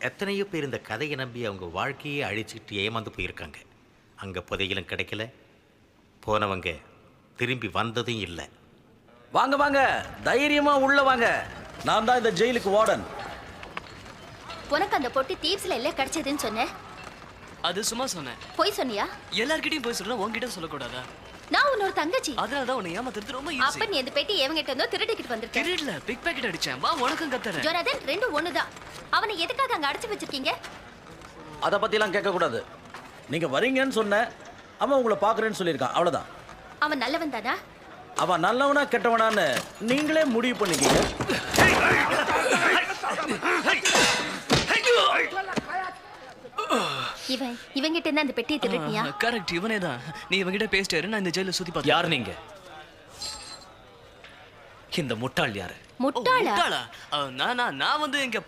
எத்தனையோ பேர் இந்த கதையை நம்பி அவங்க வாழ்க்கையே அழிச்சிட்டு ஏமாந்து போயிருக்காங்க. அங்கே புதையிலும் கிடைக்கல, போனவங்க திரும்பி வந்ததும் இல்லை. வாங்க வாங்க, தைரியமா உள்ள வாங்க. நான் தான் இந்த ஜெயிலுக்கு வார்டன். உனக்கு அந்த பொட்டி தீவ்ஸ்ல எல்லாம் கிடைச்சதுன்னு சொன்னேன். அது சும்மா சொன்னேன். போய் சொன்னியா? எல்லார்கிட்டயும் போய் சொல்றேன், உன்கிட்ட சொல்லக்கூடாதா? நான் உன்னோட தங்கச்சி. அதனாலதான் உன்னை ஏமாத்துறது ரொம்ப அப்ப ஈஸி. நீ இந்த பெட்டி எவங்கிட்ட இருந்தோ திருடிக்கிட்டு வந்திருக்க. திருடல, பிக் பாக்கெட் அடிச்சேன். வா உனக்கும் கத்துறேன். ஜோனாதன், ரெண்டும் ஒண்ணுதான். அவனை எதுக்காக அங்க அடைச்சு வச்சிருக்கீங்க? அதை பத்திலாம் கேட்க கூடாது. நீங்க வரீங்கன்னு சொன்ன, அவன் உங்களை பாக்குறேன்னு சொல்லியிருக்கான், அவ்வளவுதான். அவன் நல்லவன் தானா? அவன் நல்லவனா கெட்டவனான்னு நீங்களே முடிவு பண்ணிக்கீங்க. இவங்கிட்ட இருந்து அந்த பெட்டியை திருடினியா? கரெக்ட், இவனே தான். நீ இவங்கிட்ட பேசிட்டாரு, நான் இந்த ஜெயில சுத்தி பார்த்தேன். யார் நீங்க? இந்த முட்டாள் யாரு? முட்டாளா? முட்டாளா? நான் வந்து இங்க